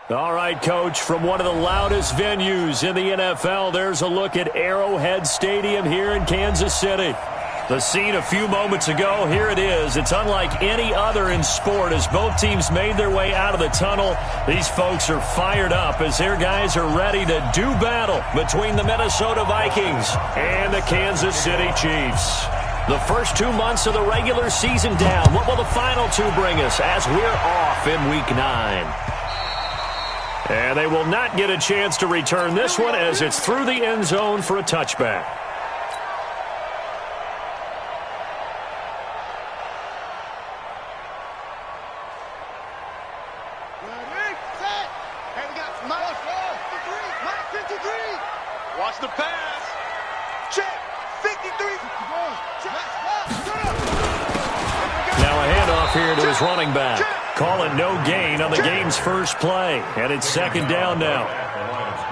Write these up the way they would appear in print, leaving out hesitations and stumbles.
All right, Coach, from one of the loudest venues in the NFL, there's a look at Arrowhead Stadium here in Kansas City. The scene a few moments ago, here it is. It's unlike any other in sport as both teams made their way out of the tunnel. These folks are fired up as their guys are ready to do battle between the Minnesota Vikings and the Kansas City Chiefs. The first 2 months of the regular season down. What will the final two bring us as we're off in Week 9? And they will not get a chance to return this one as it's through the end zone for a touchback. Watch the pass. Check. 53. Now a handoff here to his running back. Call it no gain on the game's first play. And it's second down now.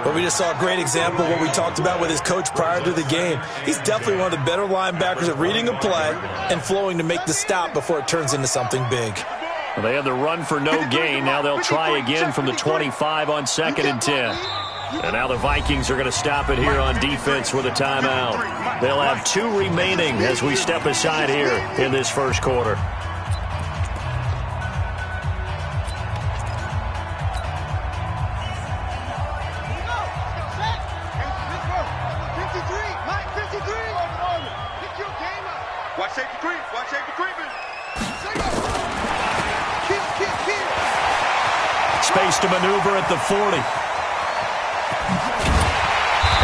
But we just saw a great example of what we talked about with his coach prior to the game. He's definitely one of the better linebackers at reading a play and flowing to make the stop before it turns into something big. Well, they had the run for no gain. Now they'll try again from the 25 on 2nd and 10. And now the Vikings are going to stop it here on defense with a timeout. They'll have 2 remaining as we step aside here in this first quarter. Watch safety creep. Watch safety creeping. Space to maneuver at the 40.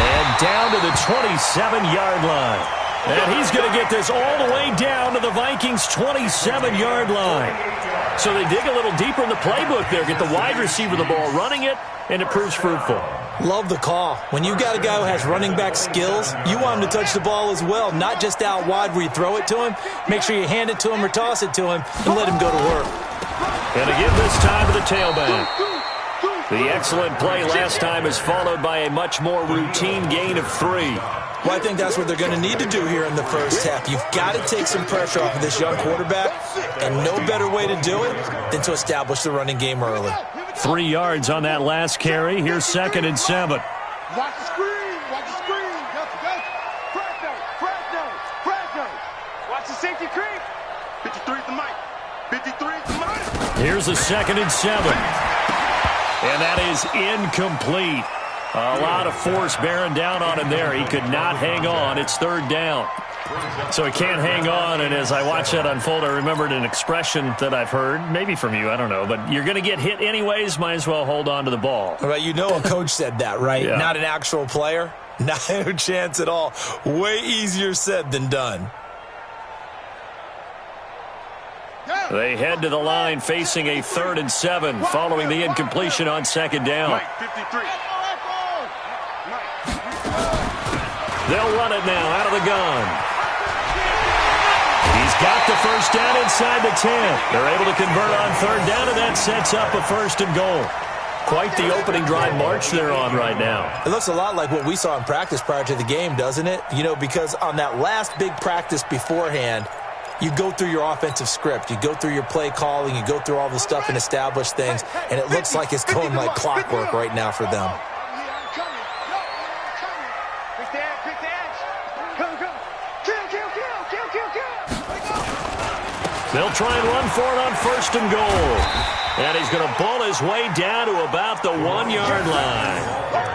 And down to the 27-yard line. And he's going to get this all the way down to the Vikings' 27-yard line. So they dig a little deeper in the playbook there, get the wide receiver the ball, running it, and it proves fruitful. Love the call. When you got a guy who has running back skills, you want him to touch the ball as well, not just out wide where you throw it to him. Make sure you hand it to him or toss it to him and let him go to work. And again this time to the tailback. The excellent play last time is followed by a much more routine gain of 3. Well, I think that's what they're going to need to do here in the first half. You've got to take some pressure off of this young quarterback, and no better way to do it than to establish the running game early. 3 yards on that last carry. Here's 2nd and 7. Watch the screen. Watch the screen. Crack nose. Watch the safety creep. 53 at the mic. 53 at the mic. Here's a 2nd and 7. And that is incomplete. A lot of force bearing down on him there. He could not hang on. It's 3rd down. So he can't hang on, and as I watch that unfold, I remembered an expression that I've heard, maybe from you, I don't know, but you're going to get hit anyways, might as well hold on to the ball. Well, you know a coach said that, right? Yeah. Not an actual player. Not a chance at all. Way easier said than done. They head to the line facing a 3rd and 7 following the incompletion on 2nd down. They'll run it now out of the gun. He's got the first down inside the 10. They're able to convert on 3rd down, and that sets up a 1st and goal. Quite the opening drive march they're on right now. It looks a lot like what we saw in practice prior to the game, doesn't it? You know, because on that last big practice beforehand, you go through your offensive script. You go through your play calling. You go through all the stuff and establish things. And it looks like it's going like clockwork right now for them. They'll try and run for it on 1st and goal. And he's going to ball his way down to about the 1-yard line.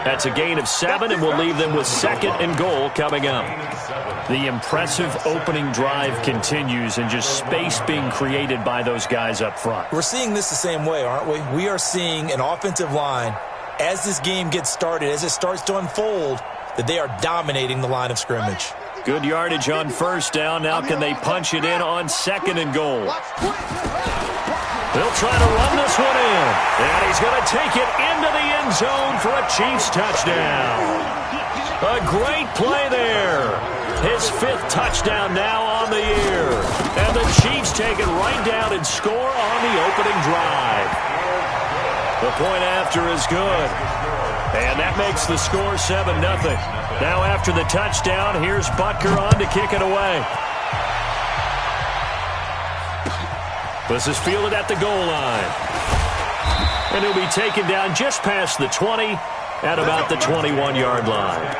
That's a gain of 7, and we'll leave them with 2nd and goal coming up. The impressive opening drive continues, and just space being created by those guys up front. We're seeing this the same way, aren't we? We are seeing an offensive line, as this game gets started, as it starts to unfold, that they are dominating the line of scrimmage. Good yardage on 1st down. Now can they punch it in on 2nd and goal? They'll try to run this one in. And he's going to take it into the end zone for a Chiefs touchdown. A great play there. His 5th touchdown now on the year. And the Chiefs take it right down and score on the opening drive. The point after is good. And that makes the score 7-0. Now after the touchdown, here's Butker on to kick it away. This is fielded at the goal line. And he'll be taken down just past the 20 at about the 21-yard line.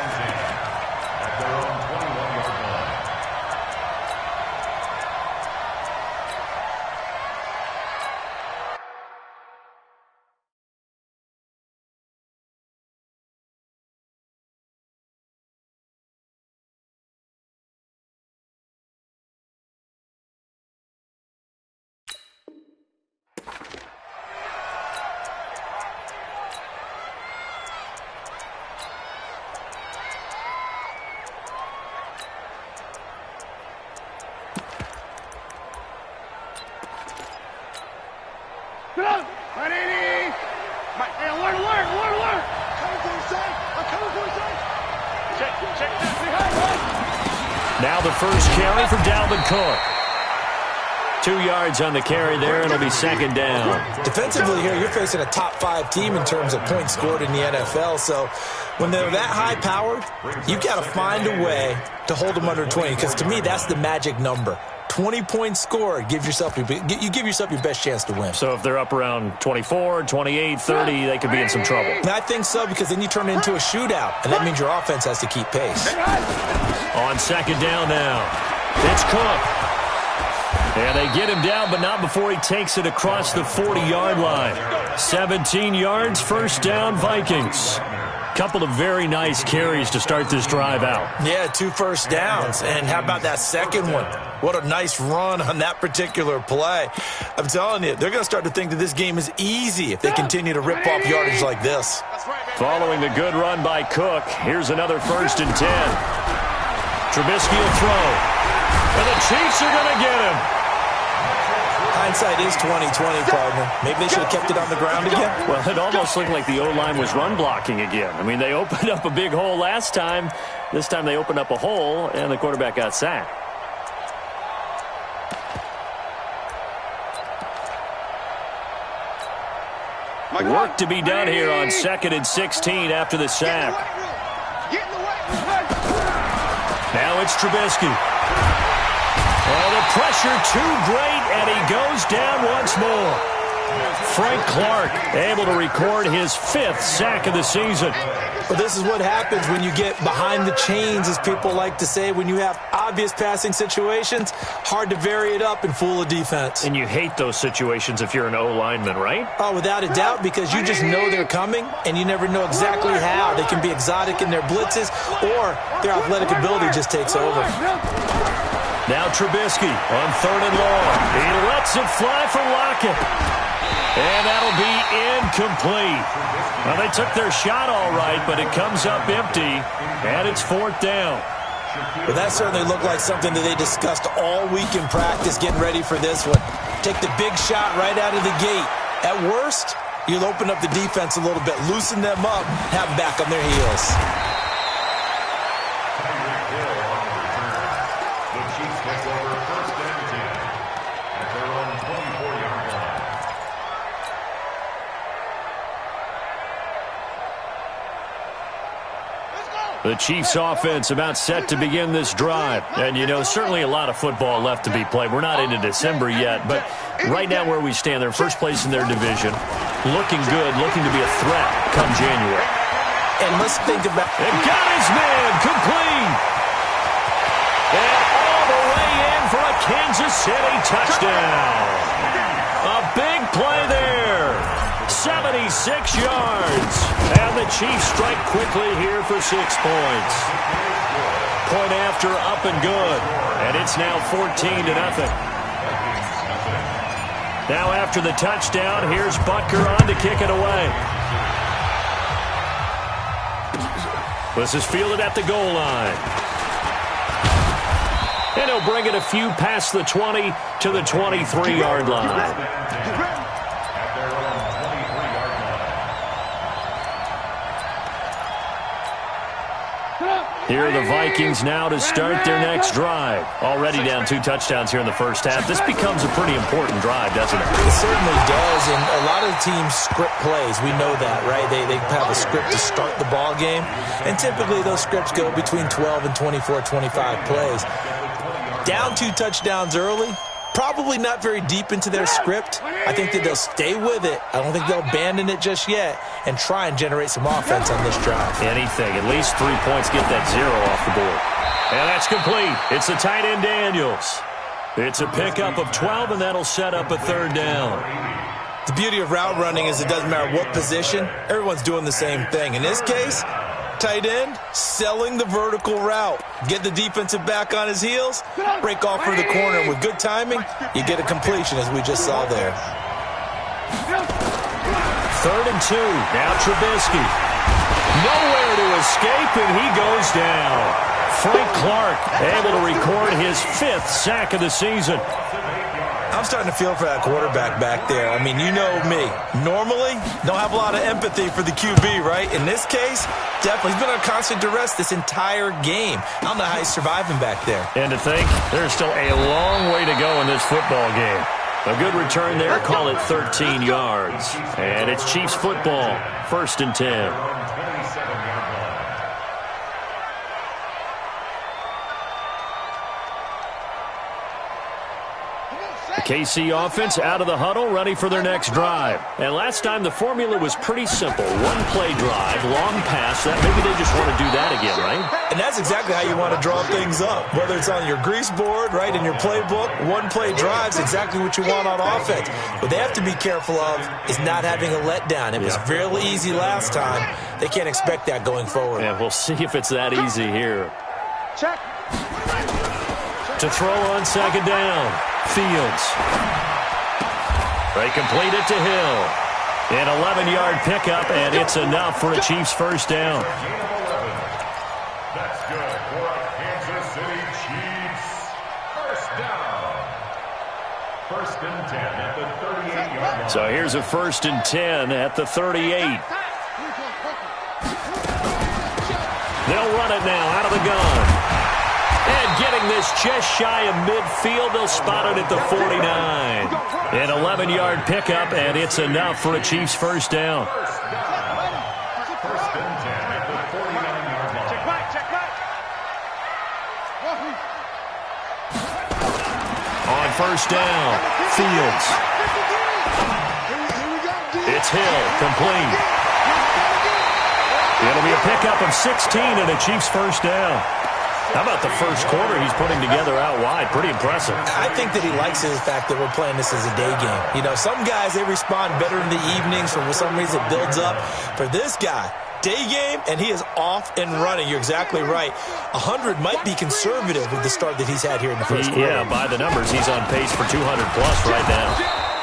Now the first carry for Dalvin Cook. 2 yards on the carry there, and it'll be second down. Defensively here, you're facing a top-5 team in terms of points scored in the NFL. So when they're that high-powered, you've got to find a way to hold them under 20, because to me, that's the magic number. 20 points scored, you give yourself your best chance to win. So if they're up around 24, 28, 30, they could be in some trouble. And I think so, because then you turn it into a shootout, and that means your offense has to keep pace. On second down now, it's Cook. And they get him down, but not before he takes it across the 40-yard line. 17 yards, first down, Vikings. Couple of very nice carries to start this drive out. Yeah, 2 first downs. And how about that second one? What a nice run on that particular play. I'm telling you, they're going to start to think that this game is easy if they continue to rip off yardage like this. Following the good run by Cook, here's another 1st and 10. Trubisky will throw. And the Chiefs are going to get him. Hindsight is 20/20, partner. Maybe they should have kept it on the ground again. Well, it almost looked like the O-line was run blocking again. I mean, they opened up a big hole last time. This time they opened up a hole, and the quarterback got sacked. Work to be done here on 2nd and 16 after the sack. Now it's Trubisky. Oh, the pressure too great, and he goes down once more. Frank Clark able to record his 5th sack of the season. But this is what happens when you get behind the chains, as people like to say. When you have obvious passing situations, hard to vary it up and fool a defense. And you hate those situations if you're an O-lineman, right? Oh, without a doubt, because you just know they're coming, and you never know exactly how. They can be exotic in their blitzes, or their athletic ability just takes over. Now Trubisky on 3rd and long. He lets it fly for Lockett. And that'll be incomplete. Well, they took their shot all right, but it comes up empty, and it's 4th down. Well, that certainly looked like something that they discussed all week in practice, getting ready for this one. Take the big shot right out of the gate. At worst, you'll open up the defense a little bit, loosen them up, have them back on their heels. The Chiefs offense about set to begin this drive. And, you know, certainly a lot of football left to be played. We're not into December yet, but right now where we stand, they're first place in their division. Looking good, looking to be a threat come January. And let's think about... And got his man complete. And all the way in for a Kansas City touchdown. A big play there. 76 yards. And the Chiefs strike quickly here for 6 points. Point after up and good. And it's now 14-0. Now after the touchdown, here's Butker on to kick it away. This is fielded at the goal line. And he'll bring it a few past the 20 to the 23-yard line. Here are the Vikings now to start their next drive. Already down 2 touchdowns here in the first half. This becomes a pretty important drive, doesn't it? It certainly does, and a lot of teams script plays. We know that, right? They have a script to start the ball game, and typically those scripts go between 12 and 24, 25 plays. Down 2 touchdowns early, Probably not very deep into their script. I think that they'll stay with it. I don't think they'll abandon it just yet and try and generate some offense on this drive. Anything. At least 3 points, get that 0 off the board. And that's complete. It's the tight end Daniels. It's a pickup of 12, and that'll set up a 3rd down. The beauty of route running is it doesn't matter what position. Everyone's doing the same thing. In this case, tight end selling the vertical route. Get the defensive back on his heels, break off for the corner, and with good timing, you get a completion as we just saw there. 3rd and 2. Now Trubisky. Nowhere to escape, and he goes down. Frank Clark able to record his 5th sack of the season. I'm starting to feel for that quarterback back there. I mean, you know me. Normally, don't have a lot of empathy for the QB, right? In this case, definitely. He's been on constant duress this entire game. I don't know how he's surviving back there. And to think, there's still a long way to go in this football game. A good return there, call it 13 yards. And it's Chiefs football, 1st and 10. KC offense out of the huddle, ready for their next drive. And last time the formula was pretty simple. 1-play drive, long pass. That maybe they just want to do that again, right? And that's exactly how you want to draw things up. Whether it's on your grease board, right, in your playbook, 1-play drives, exactly what you want on offense. What they have to be careful of is not having a letdown. It was fairly easy last time. They can't expect that going forward. And we'll see if it's that easy here. Check. To throw on 2nd down. Fields. They complete it to Hill. An 11-yard pickup, and it's enough for a Chiefs 1st down. That's good for a Kansas City Chiefs 1st down. 1st and 10 at the 38-yard line. So here's a 1st and 10 at the 38. They'll run it now out of the gun. And getting this just shy of midfield, they'll spot it at the 49. An 11-yard pickup, and it's enough for a Chiefs 1st down. 1st and 10 at the 49-yard line. Check back, check back. On 1st down, Fields. It's Hill, complete. It'll be a pickup of 16 and a Chiefs 1st down. How about the first quarter he's putting together out wide? Pretty impressive. I think that he likes the fact that we're playing this as a day game. You know, some guys, they respond better in the evenings. For some reason, it builds up. For this guy, day game, and he is off and running. You're exactly right. 100 might be conservative with the start that he's had here in the first quarter. Yeah, by the numbers, he's on pace for 200-plus right now.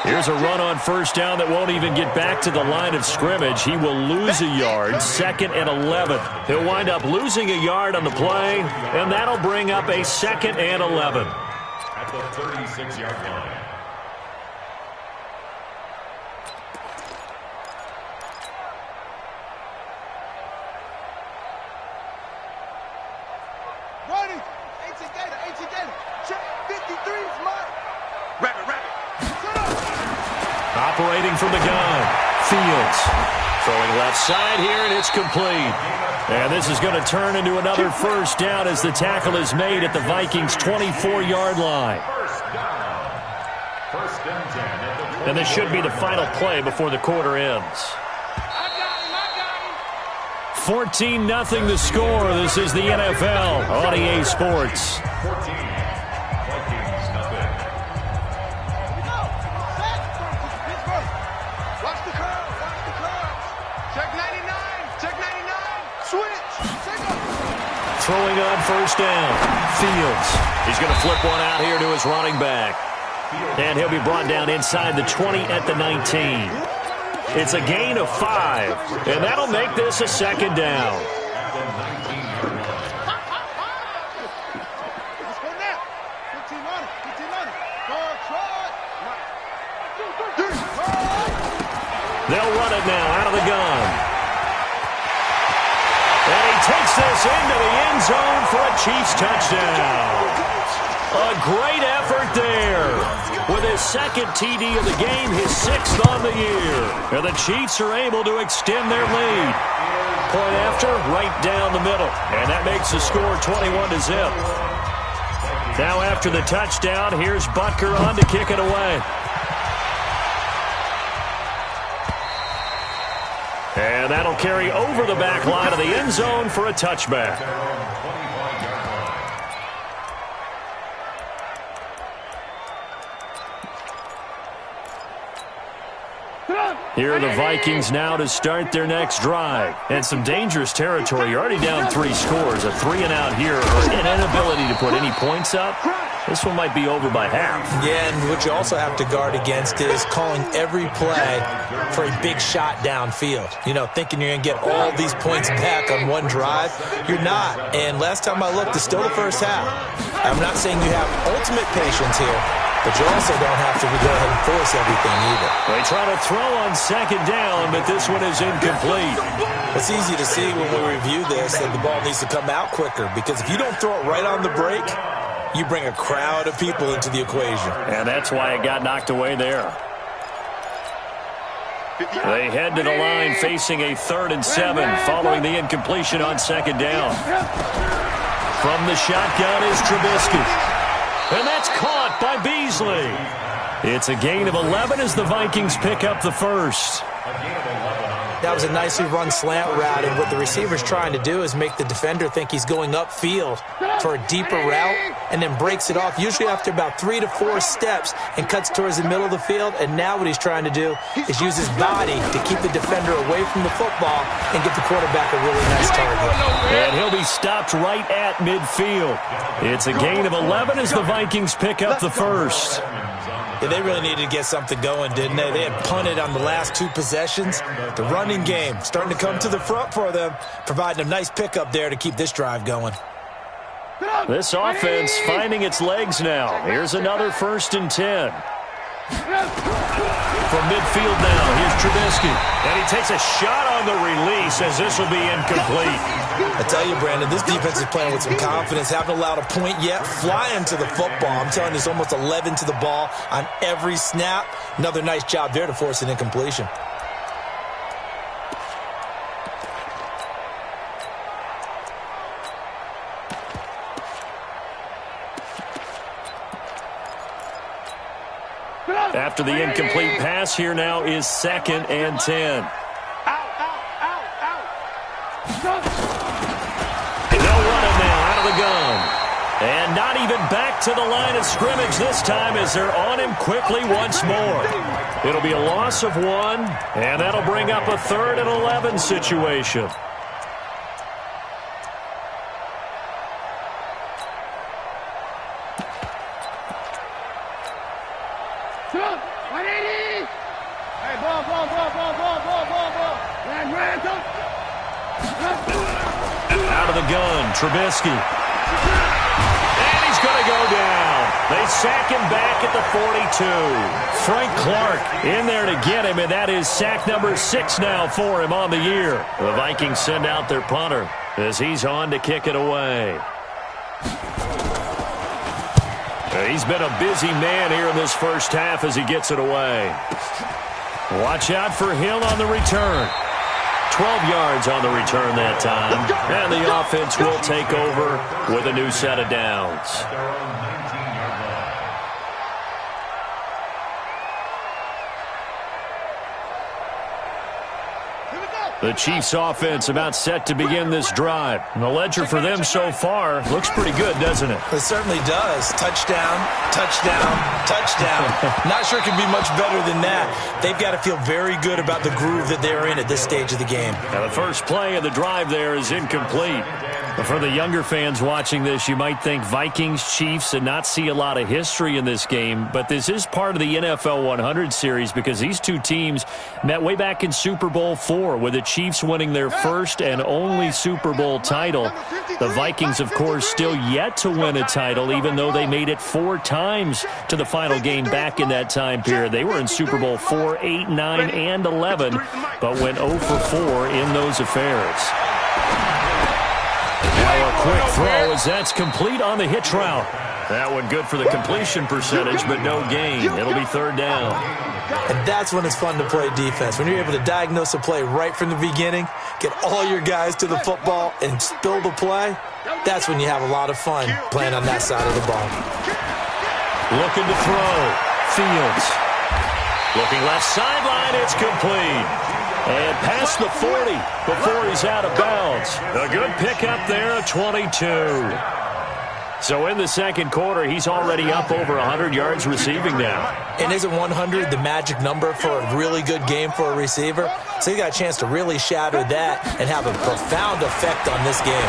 Here's a run on 1st down that won't even get back to the line of scrimmage. He will lose a yard, 2nd and 11. He'll wind up losing a yard on the play, and that'll bring up a 2nd and 11. At the 36-yard line. Running. 18 Gator. Check. 53 is mine. Rabbit. Operating from the gun, Fields. Throwing left side here, and it's complete. And this is going to turn into another 1st down as the tackle is made at the Vikings' 24-yard line. 1st and 10 at the And this should be the final play before the quarter ends. 14-0 the score. This is the NFL on EA Sports. 14. Vikings, nothing. Watch the curve. Check 99. Switch. Throwing on 1st down. Fields. He's going to flip one out here to his running back. And he'll be brought down inside the 20 at the 19. It's a gain of 5. And that'll make this a 2nd down. They'll run it now out of the gun. And he takes this into the end zone for a Chiefs touchdown. A great effort there. With his 2nd TD of the game, his 6th on the year. And the Chiefs are able to extend their lead. Point after, right down the middle. And that makes the score 21-0. Now after the touchdown, here's Butker on to kick it away. And that'll carry over the back line of the end zone for a touchback. Here are the Vikings now to start their next drive. And some dangerous territory. You're already down 3 scores. A 3-and-out here or an inability to put any points up. This one might be over by half. Yeah, and what you also have to guard against is calling every play for a big shot downfield. You know, thinking you're going to get all these points back on one drive. You're not. And last time I looked, it's still the first half. I'm not saying you have ultimate patience here, but you also don't have to go ahead and force everything either. They try to throw on second down, but this one is incomplete. It's easy to see when we review this that the ball needs to come out quicker, because if you don't throw it right on the break, you bring a crowd of people into the equation. And that's why it got knocked away there. They head to the line facing a 3rd and 7 following the incompletion on second down. From the shotgun is Trubisky. And that's caught by Beasley. It's a gain of 11 as the Vikings pick up the first. That was a nicely run slant route, and what the receiver's trying to do is make the defender think he's going upfield for a deeper route and then breaks it off, usually after about 3 to 4 steps, and cuts towards the middle of the field. And now what he's trying to do is use his body to keep the defender away from the football and get the quarterback a really nice target. And he'll be stopped right at midfield. It's a gain of 11 as the Vikings pick up the first. Yeah, they really needed to get something going, didn't they? They had punted on the last 2 possessions. The running game starting to come to the front for them, providing a nice pickup there to keep this drive going. This offense finding its legs now. Here's another 1st and 10. From midfield now, here's Trubisky. And he takes a shot on the release as this will be incomplete. I tell you, Brandon, this defense is playing with some confidence. Haven't allowed a point yet. Flying to the football. I'm telling you, there's almost 11 to the ball on every snap. Another nice job there to force an incompletion. After the incomplete pass, here now is 2nd and 10. They'll run it now out of the gun. And not even back to the line of scrimmage this time as they're on him quickly once more. It'll be a loss of 1, and that'll bring up a 3rd and 11 situation. Out of the gun, Trubisky. And he's going to go down. They sack him back at the 42. Frank Clark in there to get him, and that is sack number 6 now for him on the year. The Vikings send out their punter as he's on to kick it away. He's been a busy man here in this first half as he gets it away. Watch out for Hill on the return. 12 yards on the return that time. And the offense will take over with a new set of downs. The Chiefs offense about set to begin this drive. And the ledger for them so far looks pretty good, doesn't it? It certainly does. Touchdown, touchdown, touchdown. Not sure it can be much better than that. They've got to feel very good about the groove that they're in at this stage of the game. Now the first play of the drive there is incomplete. But for the younger fans watching this, you might think Vikings, Chiefs, and not see a lot of history in this game. But this is part of the NFL 100 series because these two teams met way back in Super Bowl IV with the Chiefs winning their first and only Super Bowl title. The Vikings, of course, still yet to win a title, even though they made it 4 times to the final game back in that time period. They were in Super Bowl IV, 8, 9, and 11, but went 0 for 4 in those affairs. Now a quick throw as that's complete on the hitch route. That one good for the completion percentage, but no gain. It'll be third down. And that's when it's fun to play defense. When you're able to diagnose a play right from the beginning, get all your guys to the football, and spill the play, that's when you have a lot of fun playing on that side of the ball. Looking to throw. Fields. Looking left sideline. It's complete. And past the 40 before he's out of bounds. A good pickup there, a 22. So in the second quarter, he's already up over 100 yards receiving now. And isn't 100 the magic number for a really good game for a receiver? So he got a chance to really shatter that and have a profound effect on this game.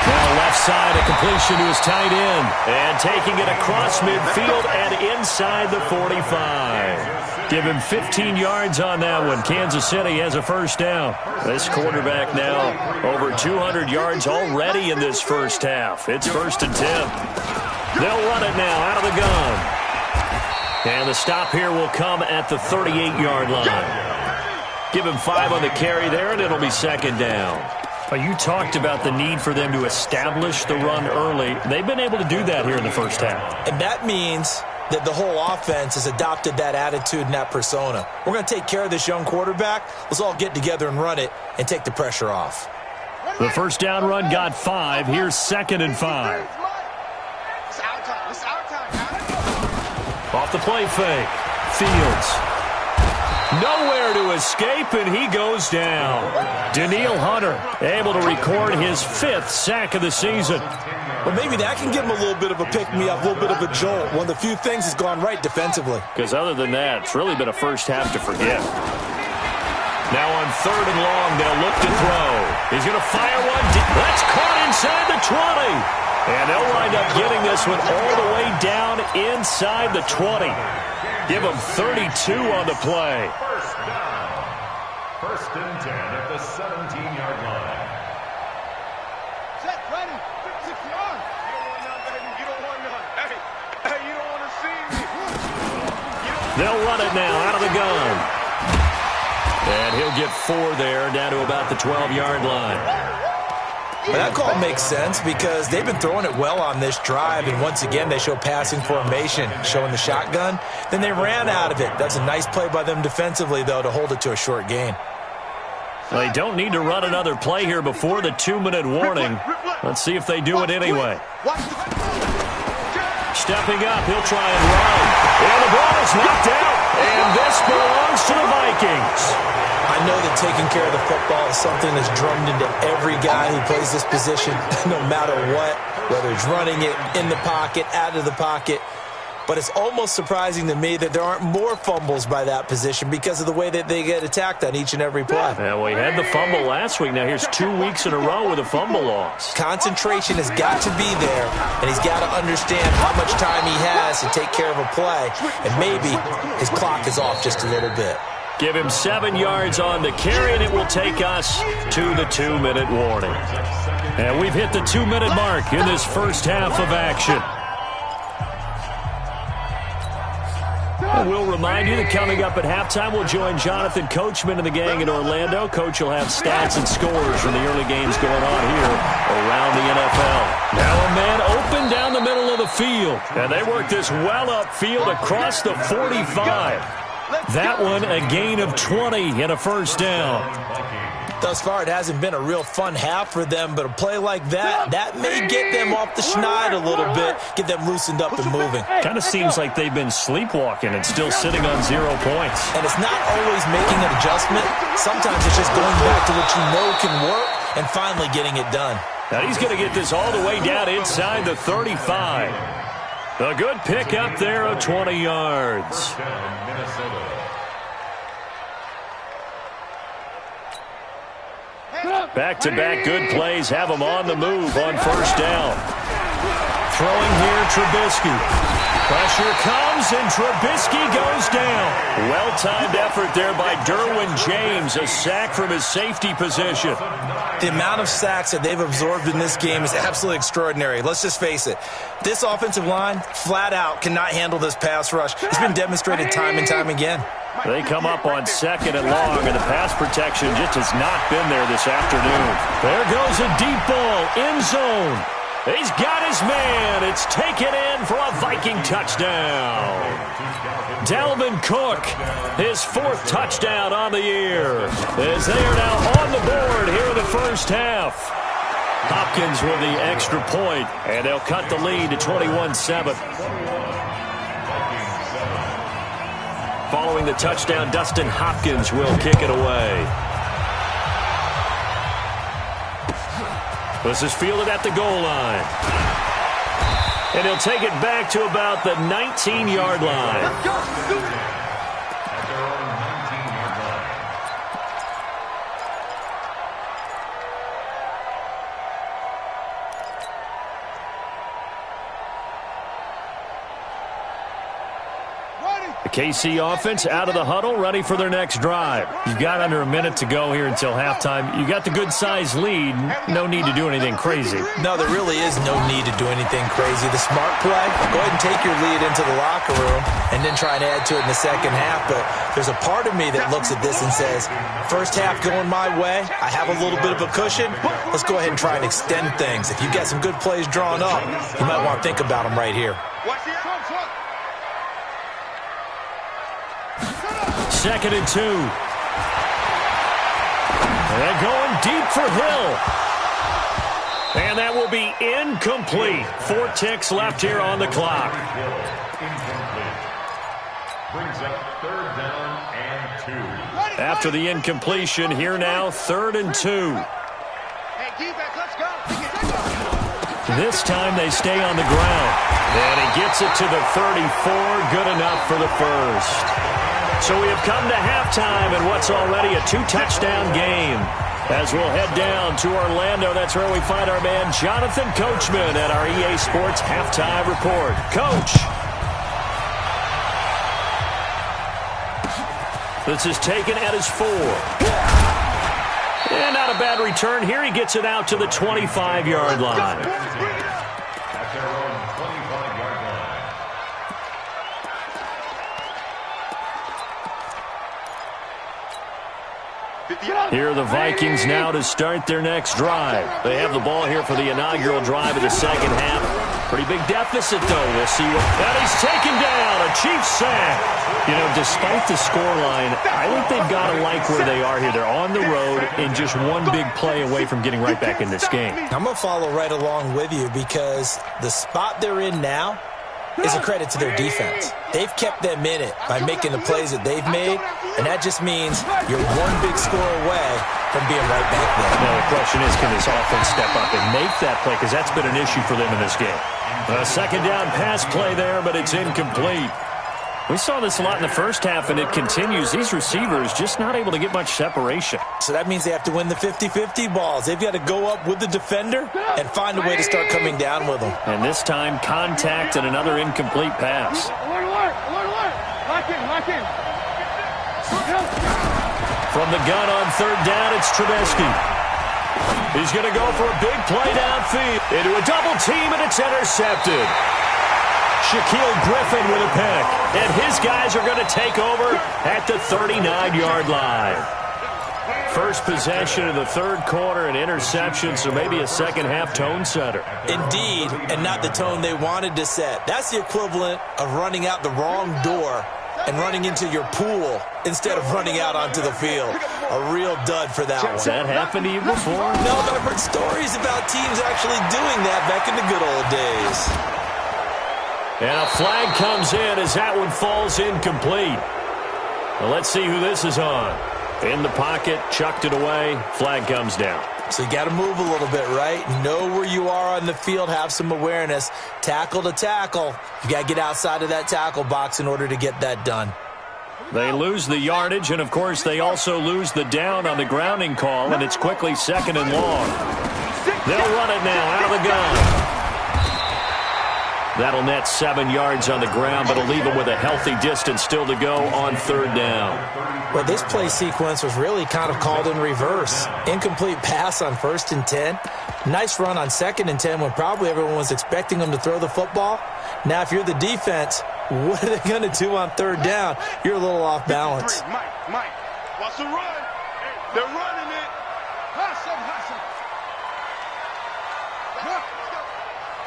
Now left side, a completion to his tight end. And taking it across midfield and inside the 45. Give him 15 yards on that one. Kansas City has a first down. This quarterback now over 200 yards already in this first half. It's 1st and 10. They'll run it now out of the gun. And the stop here will come at the 38-yard line. Give him 5 on the carry there, and it'll be second down. You talked about the need for them to establish the run early. They've been able to do that here in the first half. And that means that the whole offense has adopted that attitude and that persona. We're going to take care of this young quarterback. Let's all get together and run it and take the pressure off. The first down run got 5. Here's 2nd and 5. Off the play fake. Fields. Nowhere to escape, and he goes down. Danielle Hunter able to record his 5th sack of the season. Well, maybe that can give him a little bit of a pick-me-up, a little bit of a jolt. One of the few things has gone right defensively. Because other than that, it's really been a first half to forget. Now on 3rd and long, they'll look to throw. He's going to fire one. That's caught inside the 20. And they'll wind up getting this one all the way down inside the 20. Give him 32 on the play. First down. 1st and 10 at the 17-yard line. Set, ready, 6 yards. You don't want none, baby. You don't want none. Hey, you don't want to see me. They'll run it now out of the gun. And he'll get 4 there, down to about the 12-yard line. But that call makes sense because they've been throwing it well on this drive, and once again they show passing formation, showing the shotgun. Then they ran out of it. That's a nice play by them defensively, though, to hold it to a short gain. Well, they don't need to run another play here before the 2-minute warning. Let's see if they do it anyway. Stepping up, he'll try and run. And the ball is knocked out, and this belongs to the Vikings. I know that taking care of the football is something that's drummed into every guy who plays this position, no matter what, whether it's running it, in the pocket, out of the pocket. But it's almost surprising to me that there aren't more fumbles by that position because of the way that they get attacked on each and every play. Yeah, we had the fumble last week. Now here's 2 weeks in a row with a fumble loss. Concentration has got to be there, and he's got to understand how much time he has to take care of a play, and maybe his clock is off just a little bit. Give him 7 yards on the carry, and it will take us to the 2-minute warning. And we've hit the 2-minute mark in this first half of action. And we'll remind you that coming up at halftime, we'll join Jonathan Coachman and the gang in Orlando. Coach will have stats and scores from the early games going on here around the NFL. Now a man open down the middle of the field. And they work this well upfield across the 45. That one, a gain of 20 and a first down. Thus far, it hasn't been a real fun half for them, but a play like that may get them off the schneid a little bit, get them loosened up and moving. Kind of seems like they've been sleepwalking and still sitting on 0 points. And it's not always making an adjustment. Sometimes it's just going back to what you know can work and finally getting it done. Now he's going to get this all the way down inside the 35. A good pick up there of 20 yards. Back-to-back good plays have them on the move on first down. Throwing here, Trubisky. Pressure comes, and Trubisky goes down. Well-timed effort there by Derwin James, a sack from his safety position. The amount of sacks that they've absorbed in this game is absolutely extraordinary. Let's just face it. This offensive line, flat out, cannot handle this pass rush. It's been demonstrated time and time again. They come up on 2nd and long, and the pass protection just has not been there this afternoon. There goes a deep ball, end zone. He's got his man. It's taken in for a Viking touchdown. Dalvin Cook, his 4th touchdown on the year, as they are now on the board here in the first half. Hopkins with the extra point, and they'll cut the lead to 21-7. Following the touchdown, Dustin Hopkins will kick it away. This is fielded at the goal line. And he'll take it back to about the 19-yard line. At their own 19-yard line. The KC offense out of the huddle, ready for their next drive. You've got under a minute to go here until halftime. You got the good-sized lead. No need to do anything crazy. No, there really is no need to do anything crazy. The smart play, go ahead and take your lead into the locker room and then try and add to it in the second half. But there's a part of me that looks at this and says, first half going my way, I have a little bit of a cushion. Let's go ahead and try and extend things. If you've got some good plays drawn up, you might want to think about them right here. 2nd and 2. They're going deep for Hill. And that will be incomplete. 4 ticks left here on the clock. Incomplete. Brings up 3rd down and 2. After the incompletion, here now, 3rd and 2. Hey, defense, let's go. This time they stay on the ground. And he gets it to the 34. Good enough for the first. So we have come to halftime in what's already a 2-touchdown game. As we'll head down to Orlando, that's where we find our man Jonathan Coachman at our EA Sports Halftime Report. Coach. This is taken at his 4. And not a bad return here. He gets it out to the 25-yard line. At their own 25-yard line. Here are the Vikings now to start their next drive. They have the ball here for the inaugural drive of the second half. Pretty big deficit, though. We'll see what... And he's taken down. A Chiefs sack. You know, despite the scoreline, I think they've got to like where they are here. They're on the road and just one big play away from getting right back in this game. I'm going to follow right along with you because the spot they're in now is a credit to their defense. They've kept them in it by making the plays that they've made, and that just means you're one big score away from being right back there. Now, the question is, can this offense step up and make that play? Because that's been an issue for them in this game. A 2nd down pass play there, but it's incomplete. We saw this a lot in the first half, and it continues. These receivers just not able to get much separation. So that means they have to win the 50-50 balls. They've got to go up with the defender and find a way to start coming down with them. And this time, contact and another incomplete pass. Lock in. From the gun on 3rd down, it's Trubisky. He's going to go for a big play downfield. Into a double team, and it's intercepted. Shaquille Griffin with a pick. And his guys are going to take over at the 39-yard line. First possession of the 3rd quarter, an interception, so maybe a second-half tone setter. Indeed, and not the tone they wanted to set. That's the equivalent of running out the wrong door and running into your pool instead of running out onto the field. A real dud for that one. Has that happened to you before? No, but I've heard stories about teams actually doing that back in the good old days. And a flag comes in as that one falls incomplete. Well, let's see who this is on. In the pocket, chucked it away, flag comes down. So you got to move a little bit, right? Know where you are on the field, have some awareness. Tackle to tackle. You got to get outside of that tackle box in order to get that done. They lose the yardage, and, of course, they also lose the down on the grounding call, and it's quickly 2nd and long. They'll run it now out of the gun. That'll net 7 yards on the ground, but it'll leave them with a healthy distance still to go on 3rd down. Well, this play sequence was really kind of called in reverse. Incomplete pass on 1st and 10. Nice run on 2nd and 10 when probably everyone was expecting them to throw the football. Now, if you're the defense, What are they going to do on third down? You're a little off balance. Mike, watch the run. They're running it. Hustle.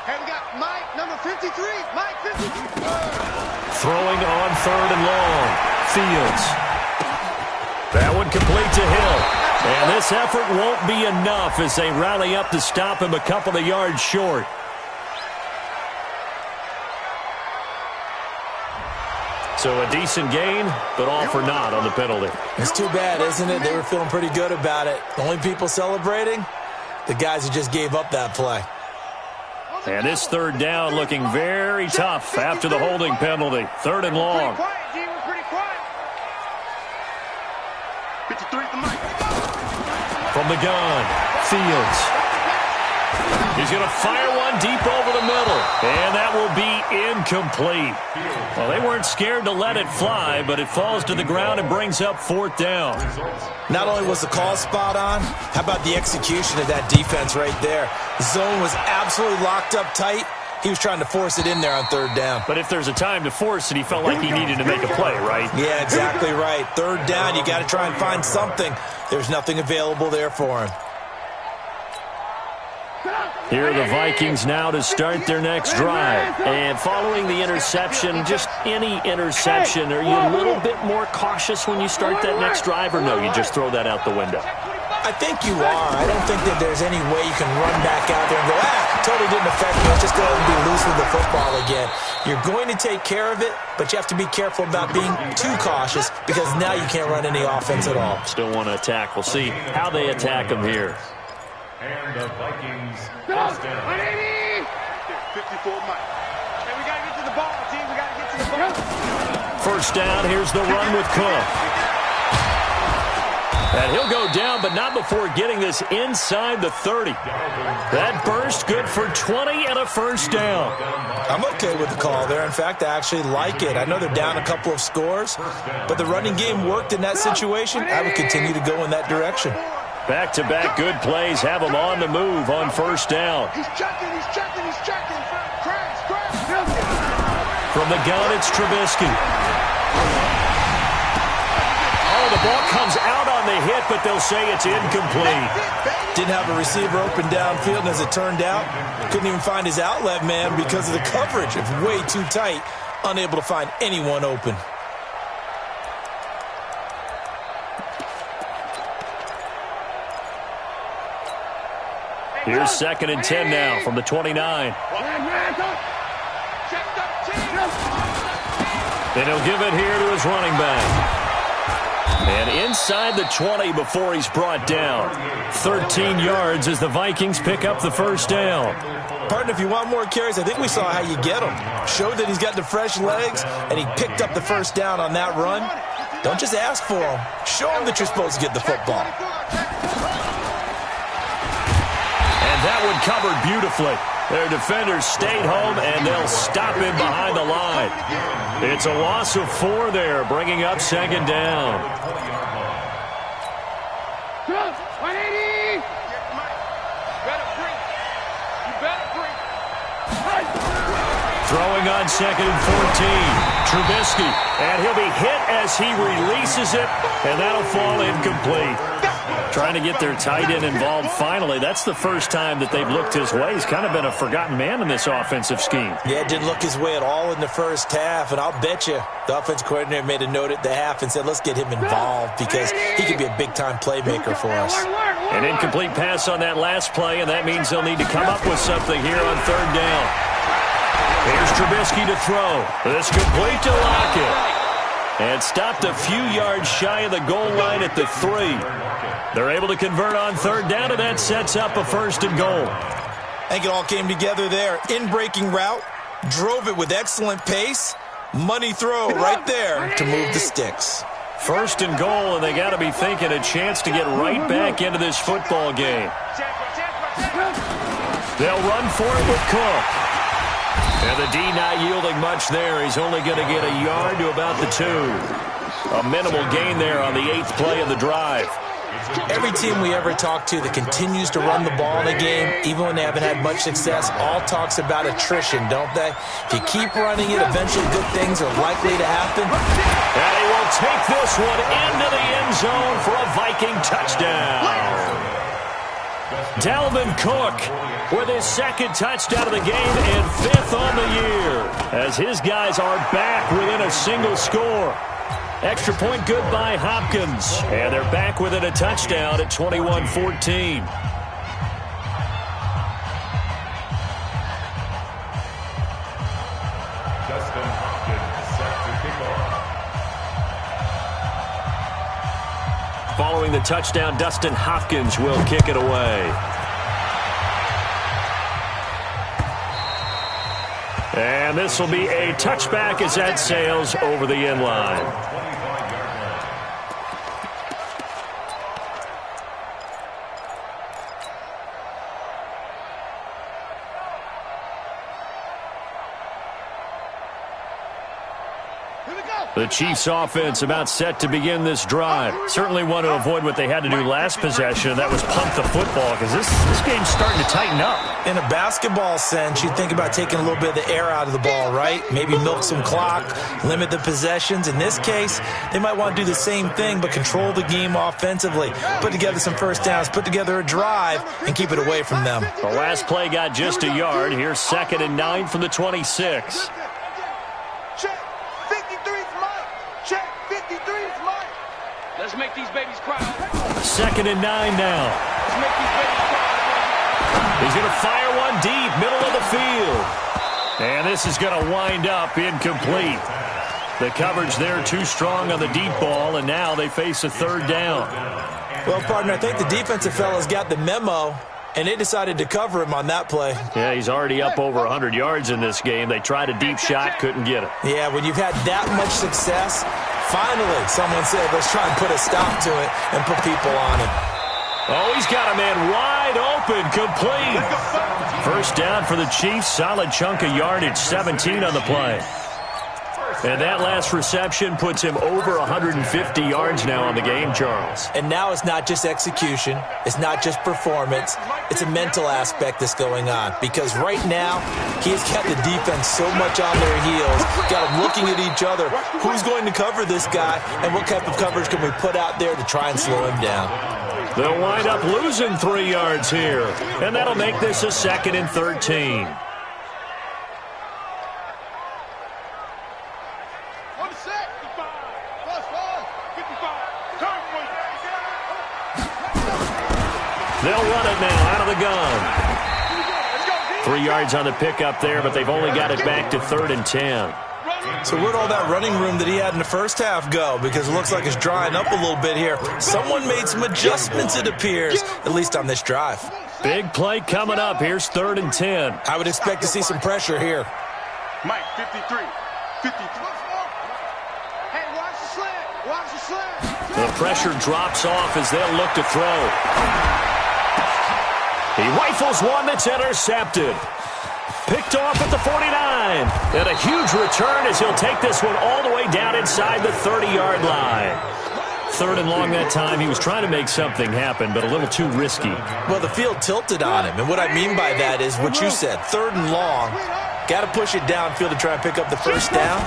And we got Mike, number 53. Mike, 53. Throwing on third and long. Fields. That one complete to Hill. And this effort won't be enough as they rally up to stop him a couple of yards short. So a decent gain, but all for naught on the penalty. It's too bad, isn't it? They were feeling pretty good about it. The only people celebrating, the guys who just gave up that play. And this third down looking very tough after the holding penalty. Third and long. Pretty quiet. 53 to Mike. From the gun, Fields. He's going to fire one deep over the middle. And that will be incomplete. Well, they weren't scared to let it fly, but it falls to the ground and brings up fourth down. Not only was the call spot on, how about the execution of that defense right there? The zone was absolutely locked up tight. He was trying to force it in there on third down. But if there's a time to force it, he felt like he needed to make a play, right? Yeah, exactly right. Third down, you got to try and find something. There's nothing available there for him. Here are the Vikings now to start their next drive. And following the interception, just any interception, are you a little bit more cautious when you start that next drive, or no, you just throw that out the window? I think you are. I don't think that there's any way you can run back out there and go, totally didn't affect me. Let's just go ahead and be loose with the football again. You're going to take care of it, but you have to be careful about being too cautious because now you can't run any offense at all. Still want to attack. We'll see how they attack them here. And the Vikings first down. 54 Mike. Hey, we got to get to the ball, team. We got to get to the ball. First down, here's the run with Cook. And he'll go down, but not before getting this inside the 30. That burst good for 20 and a first down. I'm okay with the call there. In fact, I actually like it. I know they're down a couple of scores, but the running game worked in that situation. I would continue to go in that direction. Back-to-back good plays have him on the move on first down. He's checking. Crash. From the gun, it's Trubisky. Oh, the ball comes out on the hit, but they'll say it's incomplete. Didn't have a receiver open downfield, and as it turned out, couldn't even find his outlet man because of the coverage. It's way too tight, unable to find anyone open. Here's 2nd and 10 now from the 29. And he'll give it here to his running back. And inside the 20 before he's brought down. 13 yards as the Vikings pick up the first down. Partner, if you want more carries, I think we saw how you get them. Showed that he's got the fresh legs, and he picked up the first down on that run. Don't just ask for him. Show him that you're supposed to get the football. That one covered beautifully. Their defenders stayed home, and they'll stop him behind the line. It's a loss of 4 there, bringing up 2nd down. 180. Throwing on 2nd and 14. Trubisky, and he'll be hit as he releases it, and that'll fall incomplete. Trying to get their tight end involved finally. That's the first time that they've looked his way. He's kind of been a forgotten man in this offensive scheme. Yeah, it didn't look his way at all in the first half, and I'll bet you the offensive coordinator made a note at the half and said, let's get him involved because he could be a big-time playmaker for us. An incomplete pass on that last play, and that means they'll need to come up with something here on third down. Here's Trubisky to throw. This complete to Lockett. And stopped a few yards shy of the goal line at the 3. They're able to convert on third down, and that sets up a 1st and goal. I think it all came together there. In-breaking route, drove it with excellent pace. Money throw right there to move the sticks. 1st and goal, and they got to be thinking a chance to get right back into this football game. They'll run for it with Cook. And the D not yielding much there. He's only going to get a yard to about the 2. A minimal gain there on the 8th play of the drive. Every team we ever talk to that continues to run the ball in a game, even when they haven't had much success, all talks about attrition, don't they? If you keep running it, eventually good things are likely to happen. And he will take this one into the end zone for a Viking touchdown. Dalvin Cook with his second touchdown of the game and 5th on the year, as his guys are back within a single score. Extra point good by Hopkins. And they're back within a touchdown at 21-14. Justin Hopkins set to kick off. Following the touchdown, Dustin Hopkins will kick it away. And this will be a touchback as that sails over the end line. The Chiefs offense about set to begin this drive. Certainly want to avoid what they had to do last possession, and that was punt the football, because this game's starting to tighten up. In a basketball sense, you think about taking a little bit of the air out of the ball, right? Maybe milk some clock, limit the possessions. In this case, they might want to do the same thing, but control the game offensively. Put together some first downs, put together a drive, and keep it away from them. The last play got just a yard. Here's 2nd and 9 from the 26. Let's make these babies cry. 2nd and 9 now. Let's make these babies cry. He's going to fire one deep, middle of the field. And this is going to wind up incomplete. The coverage there too strong on the deep ball, and now they face a 3rd down. Well, partner, I think the defensive fellas got the memo, and they decided to cover him on that play. Yeah, he's already up over 100 yards in this game. They tried a deep shot, couldn't get it. Yeah, when you've had that much success, finally someone said, let's try and put a stop to it and put people on him. Oh, he's got a man wide open, complete. First down for the Chiefs, solid chunk of yardage, 17 on the play. And that last reception puts him over 150 yards now on the game, Charles. And now it's not just execution. It's not just performance. It's a mental aspect that's going on. Because right now, he's got the defense so much on their heels, got them looking at each other. Who's going to cover this guy, and what type of coverage can we put out there to try and slow him down? They'll wind up losing 3 yards here. And that'll make this a 2nd and 13. They'll run it now out of the gun. 3 yards on the pickup there, but they've only got it back to 3rd and 10. So where'd all that running room that he had in the first half go? Because it looks like it's drying up a little bit here. Someone made some adjustments, it appears, at least on this drive. Big play coming up. Here's 3rd and 10. I would expect to see some pressure here. Mike, 53. 53. Hey, watch the slant. Watch the slant. The pressure drops off as they'll look to throw. He rifles one that's intercepted. Picked off at the 49. And a huge return as he'll take this one all the way down inside the 30-yard line. 3rd and long that time. He was trying to make something happen, but a little too risky. Well, the field tilted on him. And what I mean by that is what you said. 3rd and long. Got to push it downfield to try and pick up the first down.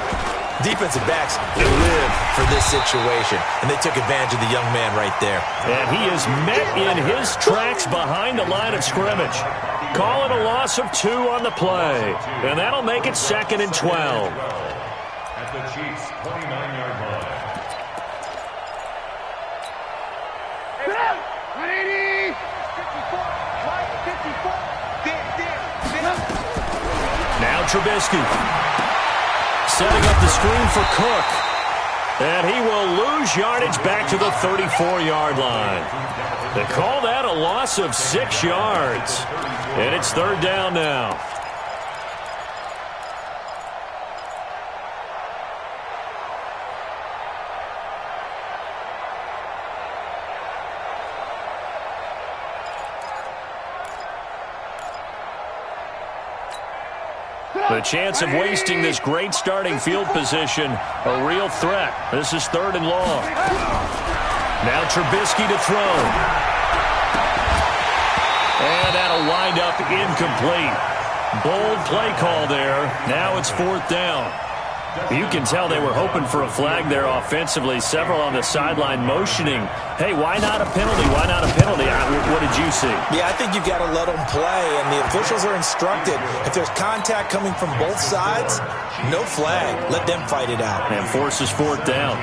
Defensive backs live for this situation, and they took advantage of the young man right there. And he is met in his tracks behind the line of scrimmage. Call it a loss of 2 on the play, and that'll make it 2nd and 12. At the Chiefs' 29-yard line. Now Trubisky. Setting up the screen for Cook. And he will lose yardage back to the 34-yard line. They call that a loss of 6 yards. And it's 3rd down now. The chance of wasting this great starting field position, a real threat. This is 3rd and long. Now Trubisky to throw. And that'll wind up incomplete. Bold play call there. Now it's 4th down. You can tell they were hoping for a flag there offensively. Several on the sideline motioning, hey, why not a penalty? Why not a penalty? What did you see? Yeah, I think you've got to let them play, and the officials are instructed. If there's contact coming from both sides, no flag. Let them fight it out. And forces 4th down.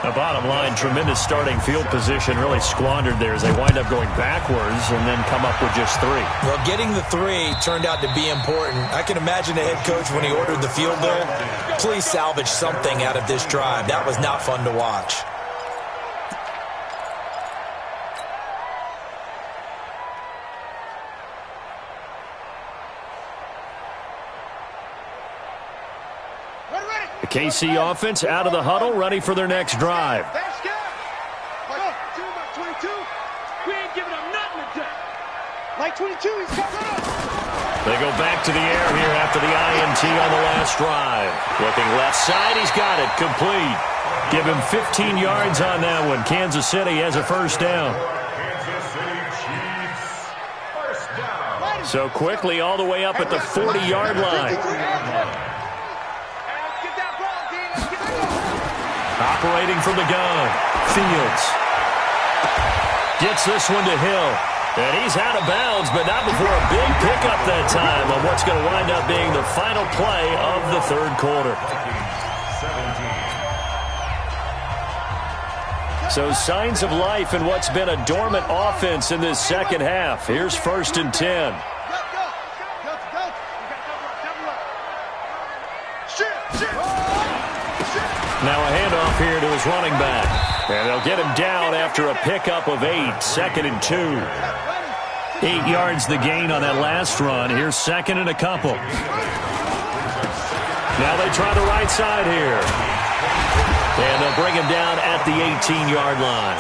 The bottom line, tremendous starting field position, really squandered there as they wind up going backwards and then come up with just 3. Well, getting the 3 turned out to be important. I can imagine the head coach when he ordered the field goal. Please salvage something out of this drive. That was not fun to watch. The KC offense out of the huddle, ready for their next drive. We ain't giving up nothing today. Like 22, he's coming up. They go back to the air here after the INT on the last drive. Looking left side, he's got it, complete. Give him 15 yards on that one. Kansas City has a 1st down. Kansas City Chiefs, 1st down. So quickly all the way up at the 40-yard line. Operating from the gun, Fields. Gets this one to Hill. And he's out of bounds, but not before a big pickup that time on what's going to wind up being the final play of the 3rd quarter. So signs of life in what's been a dormant offense in this second half. Here's 1st and 10. Now a handoff here to his running back. And they'll get him down after a pickup of 8. 2nd and 2. 8 yards the gain on that last run. Here's 2nd and a couple. Now they try the right side here. And they'll bring him down at the 18-yard line.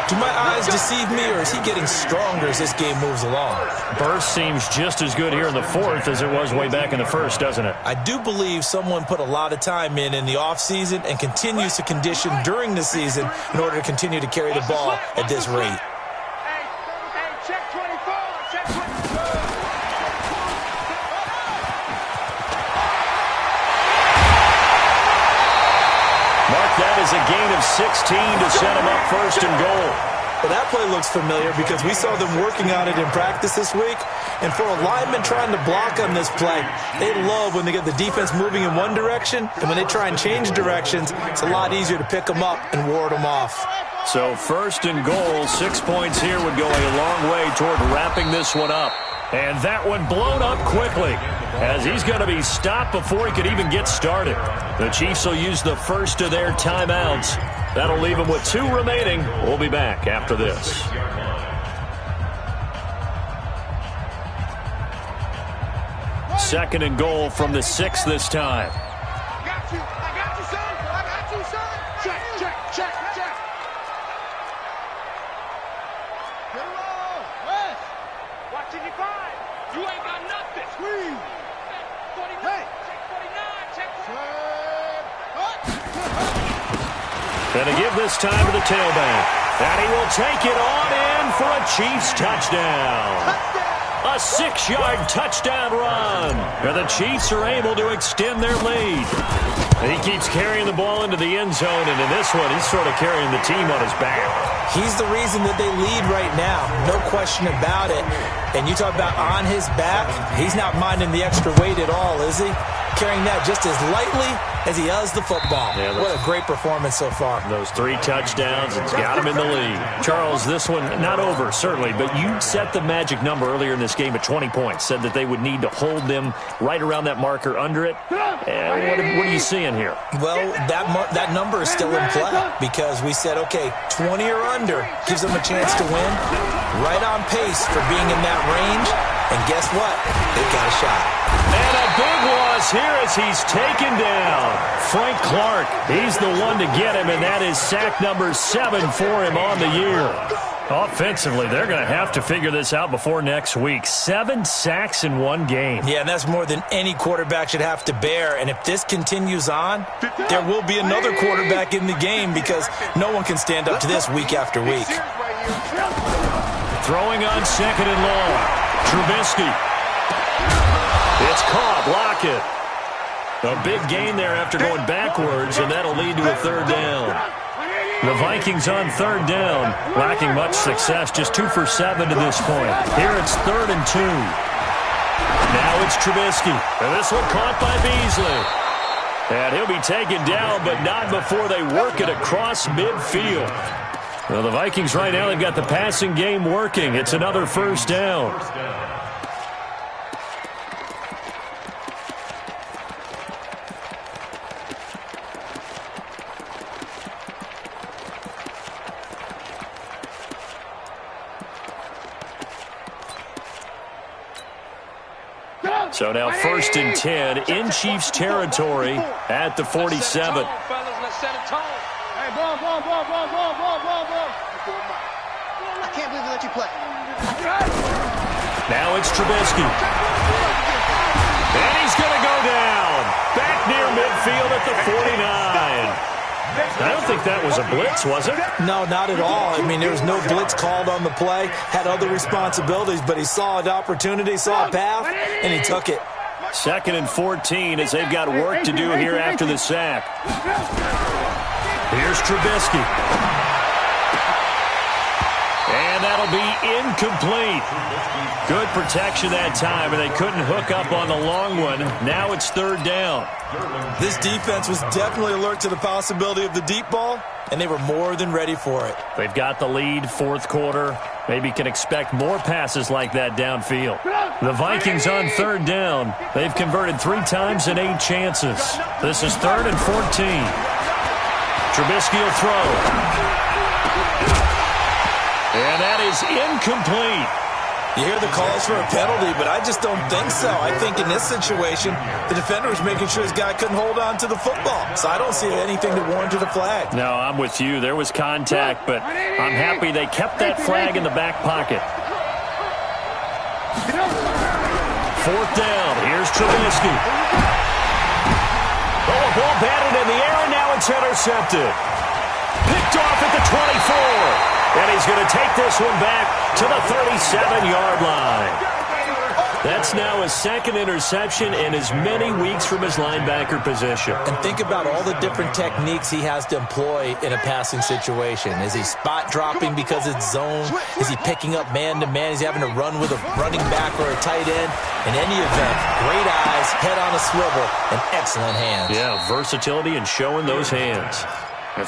Do my eyes deceive me, or is he getting stronger as this game moves along? Burst seems just as good here in the 4th as it was way back in the 1st, doesn't it? I do believe someone put a lot of time in the offseason and continues to condition during the season in order to continue to carry the ball at this rate. Hey, check 24, check 24. Mark that as a gain of 16 to set him up 1st and goal. Well, that play looks familiar because we saw them working on it in practice this week. And for a lineman trying to block on this play, they love when they get the defense moving in one direction. And when they try and change directions, it's a lot easier to pick them up and ward them off. So 1st and goal, 6 points here would go a long way toward wrapping this one up. And that one blown up quickly as he's going to be stopped before he could even get started. The Chiefs will use the first of their timeouts. That'll leave them with 2 remaining. We'll be back after this. 2nd and goal from the 6 this time. I got you, son. I got you, son. Check, check, check, check. Get it on. West. Watch it, you find. You ain't got nothing. Squeeze. 49. Hey. Check 49. Check 49. Going to give this time to the tailback. And he will take it on in for a Chiefs touchdown. A 6-yard touchdown run. And the Chiefs are able to extend their lead. And he keeps carrying the ball into the end zone, and in this one, he's sort of carrying the team on his back. He's the reason that they lead right now. No question about it. And you talk about on his back, he's not minding the extra weight at all, is he? Carrying that just as lightly as he does the football. Yeah, what a great performance so far. Those 3 touchdowns, it's got him in the lead. Charles, this one not over, certainly, but you set the magic number earlier in this game at 20 points, said that they would need to hold them right around that marker under it. What are you seeing here? Well, that number is still in play because we said, okay, 20 or under gives them a chance to win. Right on pace for being in that range. And guess what? They've got a shot. And a big loss here as he's taken down. Frank Clark, he's the one to get him, and that is sack number 7 for him on the year. Offensively, they're going to have to figure this out before next week. 7 sacks in one game. Yeah, and that's more than any quarterback should have to bear. And if this continues on, there will be another quarterback in the game because no one can stand up to this week after week. Throwing on 2nd and long. Trubisky. It's caught. Lockett. A big gain there after going backwards, and that'll lead to a 3rd down. The Vikings on 3rd down, lacking much success, just 2 for 7 to this point. Here it's 3rd and 2. Now it's Trubisky, and this one caught by Beasley. And he'll be taken down, but not before they work it across midfield. Well, the Vikings right now, they've got the passing game working. It's another 1st down. So now 1st and 10 in Chiefs territory at the 47. Hey, ball. I can't believe we let you play. Now it's Trubisky. And he's going to go down. Back near midfield at the 49. I don't think that was a blitz, was it? No, not at all. I mean, there was no blitz called on the play. Had other responsibilities, but he saw an opportunity, saw a path, and he took it. 2nd and 14 as they've got work to do here after the sack. Here's Trubisky. And that'll be incomplete. Good protection that time, and they couldn't hook up on the long one. Now it's 3rd down. This defense was definitely alert to the possibility of the deep ball, and they were more than ready for it. They've got the lead, 4th quarter. Maybe can expect more passes like that downfield. The Vikings on 3rd down. They've converted 3 times in 8 chances. This is 3rd and 14. Trubisky will throw. And that is incomplete. You hear the calls for a penalty, but I just don't think so. I think in this situation, the defender was making sure his guy couldn't hold on to the football. So I don't see anything that warranted a flag. No, I'm with you. There was contact, but I'm happy they kept that flag in the back pocket. 4th down. Here's Trubisky. Oh, a ball batted in the air, and now it's intercepted. Picked off at the 24. And he's going to take this one back to the 37-yard line. That's now his 2nd interception in as many weeks from his linebacker position. And think about all the different techniques he has to employ in a passing situation. Is he spot dropping because it's zone? Is he picking up man-to-man? Is he having to run with a running back or a tight end? In any event, great eyes, head on a swivel, and excellent hands. Yeah, versatility and showing those hands.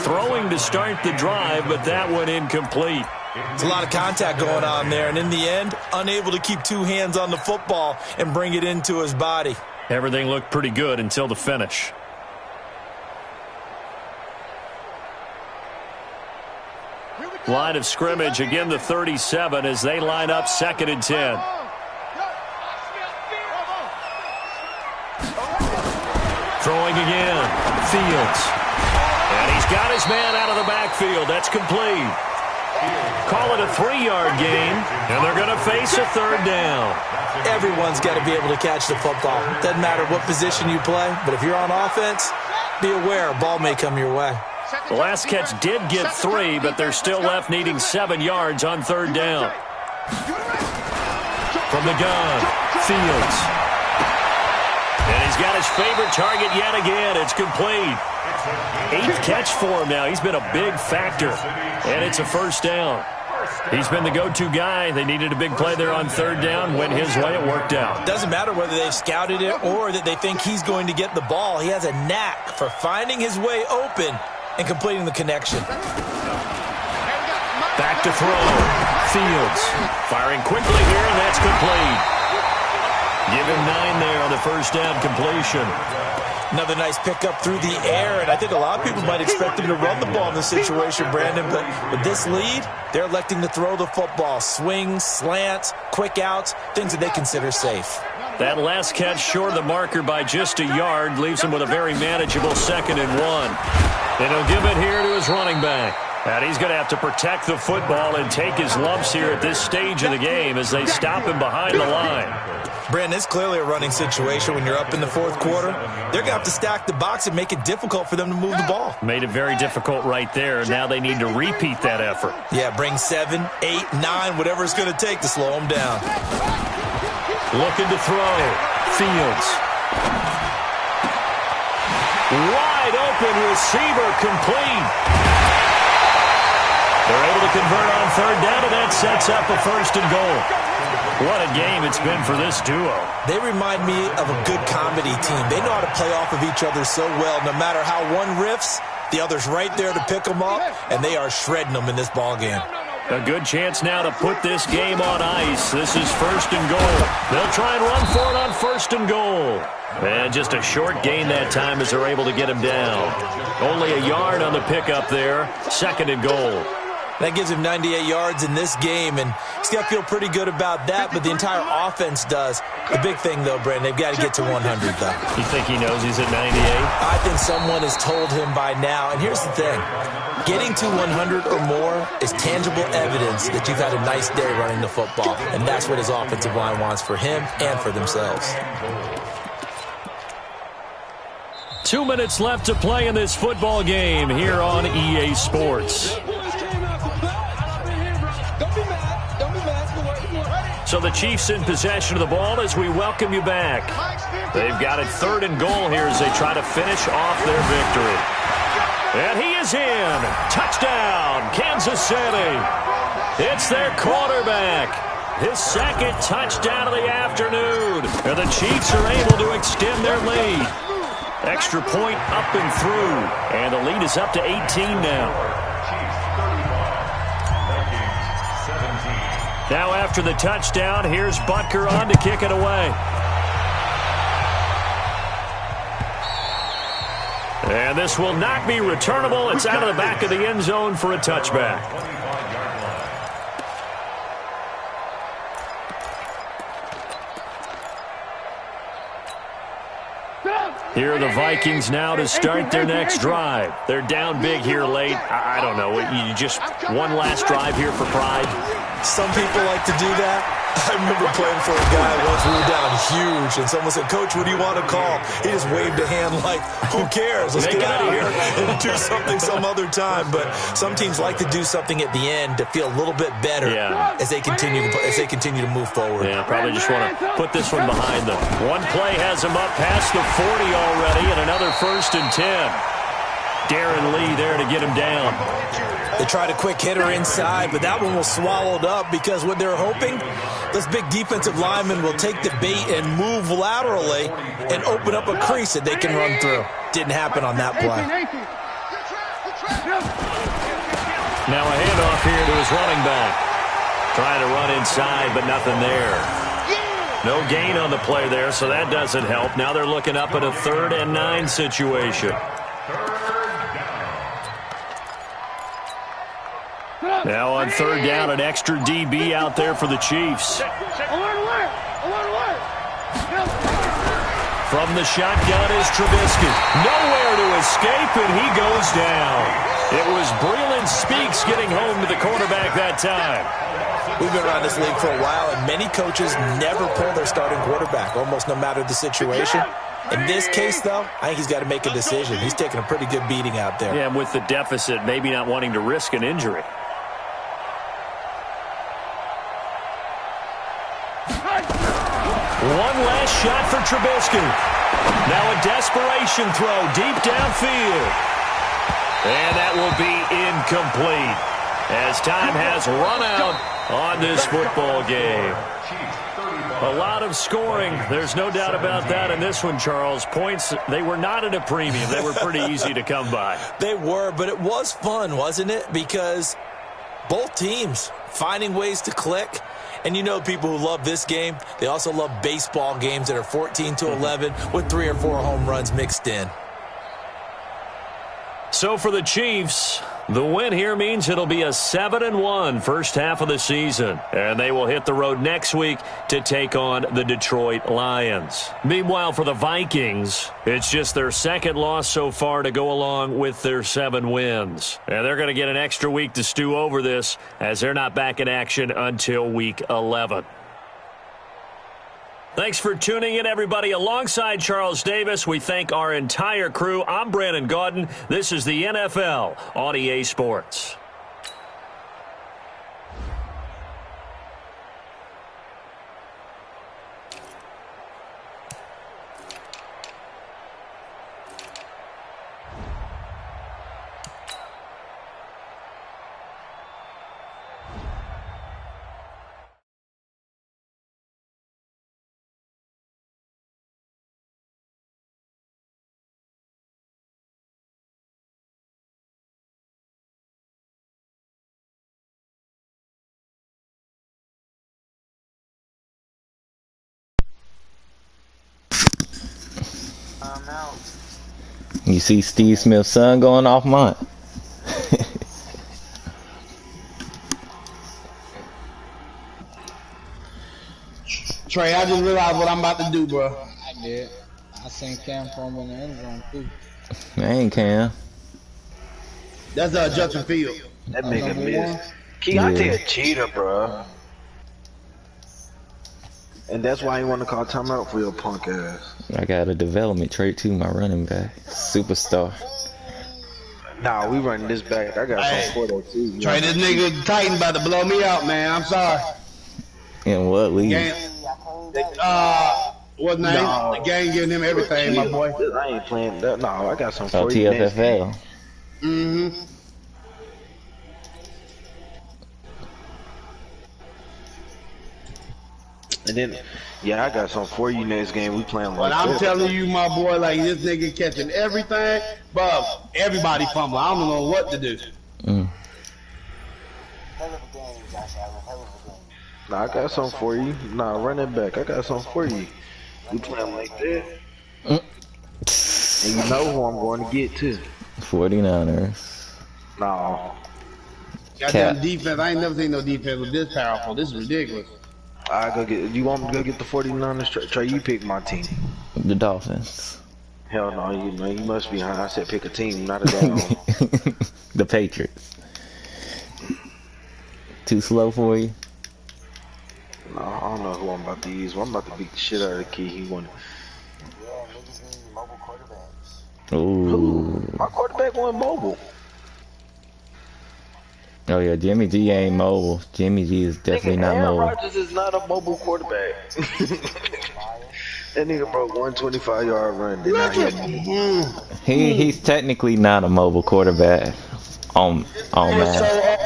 Throwing to start the drive, but that one incomplete. There's a lot of contact going on there, and in the end, unable to keep 2 hands on the football and bring it into his body. Everything looked pretty good until the finish. Line of scrimmage, again the 37 as they line up 2nd and 10. Throwing again, Fields. And he's got his man out of the backfield. That's complete. Call it a 3-yard gain, and they're going to face a 3rd down. Everyone's got to be able to catch the football. Doesn't matter what position you play, but if you're on offense, be aware a ball may come your way. The last catch did get 3, but they're still left needing 7 yards on 3rd down. From the gun, Fields. And he's got his favorite target yet again. It's complete. 8th catch for him now. He's been a big factor. And it's a 1st down. He's been the go-to guy. They needed a big play there on 3rd down. Went his way. It worked out. Doesn't matter whether they've scouted it or that they think he's going to get the ball. He has a knack for finding his way open and completing the connection. Back to throw. Fields firing quickly here, and that's complete. Give him 9 there on the 1st down completion. Another nice pickup through the air, and I think a lot of people might expect him to run the ball in this situation, Brandon, but with this lead, they're electing to throw the football. Swings, slants, quick outs, things that they consider safe. That last catch short of the marker by just a yard leaves him with a very manageable 2nd and 1. And he'll give it here to his running back. And he's going to have to protect the football and take his lumps here at this stage of the game as they stop him behind the line. Brandon, it's clearly a running situation when you're up in the fourth quarter. They're going to have to stack the box and make it difficult for them to move the ball. Made it very difficult right there. Now they need to repeat that effort. Yeah, bring 7, 8, 9, whatever it's going to take to slow them down. Looking to throw. Fields. Wide open receiver complete. They're able to convert on third down, and that sets up a 1st and goal. What a game it's been for this duo. They remind me of a good comedy team. They know how to play off of each other so well. No matter how one riffs, the other's right there to pick them up, and they are shredding them in this ball game. A good chance now to put this game on ice. This is 1st and goal. They'll try and run for it on 1st and goal. And just a short gain that time as they're able to get him down. Only a yard on the pickup there. 2nd and goal. That gives him 98 yards in this game, and he's got to feel pretty good about that, but the entire offense does. The big thing, though, Brandon, they've got to get to 100, though. You think he knows he's at 98? I think someone has told him by now, and here's the thing. Getting to 100 or more is tangible evidence that you've had a nice day running the football, and that's what his offensive line wants for him and for themselves. 2 minutes left to play in this football game here on EA Sports. So the Chiefs in possession of the ball as we welcome you back. They've got it 3rd and goal here as they try to finish off their victory. And he is in. Touchdown, Kansas City. It's their quarterback. His 2nd touchdown of the afternoon. And the Chiefs are able to extend their lead. Extra point up and through. And the lead is up to 18 now. Now after the touchdown, here's Butker on to kick it away. And this will not be returnable. It's out of the back of the end zone for a touchback. Here are the Vikings now to start their next drive. They're down big here late. I don't know. You just one last drive here for pride. Some people like to do that. I remember playing for a guy once. We were down huge, and someone said, "Coach, what do you want to call?" He just waved a hand like, "Who cares? Let's get out of here and do something some other time." But some teams like to do something at the end to feel a little bit better as they continue to move forward. Yeah, probably just want to put this one behind them. One play has them up past the 40 already, and another 1st and 10. Darren Lee there to get him down. They tried a quick hitter inside, but that one was swallowed up because what they're hoping, this big defensive lineman will take the bait and move laterally and open up a crease that they can run through. Didn't happen on that play. Now a handoff here to his running back. Trying to run inside, but nothing there. No gain on the play there, so that doesn't help. Now they're looking up at a 3rd and 9 situation. Now on 3rd down, an extra DB out there for the Chiefs. From the shotgun is Trubisky. Nowhere to escape, and he goes down. It was Breeland Speaks getting home to the quarterback that time. We've been around this league for a while, and many coaches never pull their starting quarterback, almost no matter the situation. In this case, though, I think he's got to make a decision. He's taking a pretty good beating out there. Yeah, and with the deficit, maybe not wanting to risk an injury. One last shot for Trubisky. Now a desperation throw deep downfield. And that will be incomplete as time has run out on this football game. A lot of scoring. There's no doubt about that in this one, Charles. Points, they were not at a premium. They were pretty easy to come by. They were, but it was fun, wasn't it? Because both teams finding ways to click. And you know people who love this game, they also love baseball games that are 14-11 with 3 or 4 home runs mixed in. So for the Chiefs, The win here means it'll be a 7-1 first half of the season, and they will hit the road next week to take on the Detroit Lions. Meanwhile, for the Vikings, it's just their second loss so far to go along with their 7 wins. And they're going to get an extra week to stew over this, as they're not back in action until week 11. Thanks for tuning in, everybody. Alongside Charles Davis, we thank our entire crew. I'm Brandon Gaudin. This is the NFL on EA Sports. You see Steve Smith's son going off mine. Trey, I just realized what I'm about to do, bro. I did. I seen Cam from in the end zone too. I ain't Cam. That's Justin Field. That nigga missed. Keontae a cheater, bro. And that's why you want to call timeout for your punk ass. I got a development trait too, my running back. Superstar. Nah, we running this back. I got some for that too. Trey, this nigga Titan about to blow me out, man. I'm sorry. In what league? What name? No. The gang giving him everything, my boy. I ain't playing that. No, I got some Oh, for you. TFFL. Mm-hmm. And then, yeah, I got some for you next game. We playing like But I'm this. telling you, my boy, like this nigga catching everything, but everybody fumble. I don't know what to do. Nah, I got some for you. Nah, run it back. I got some for you. We playing like that. And you know who I'm going to get too. 49ers. Nah. Goddamn defense. I ain't never seen no defense with this powerful. This is ridiculous. I go get. You want me to go get the 49ers? Trey, you pick my team. The Dolphins. Hell no, you must be high. I said pick a team, not a damn. The Patriots. Too slow for you? No, I don't know who I'm about to use. Well, I'm about to beat the shit out of the kid. He wanted. Ooh. My quarterback went mobile. Oh yeah, Jimmy G ain't mobile. Jimmy G is definitely not Aaron mobile. Rodgers is not a mobile quarterback. That nigga broke 125-yard run. He's technically not a mobile quarterback on Madden.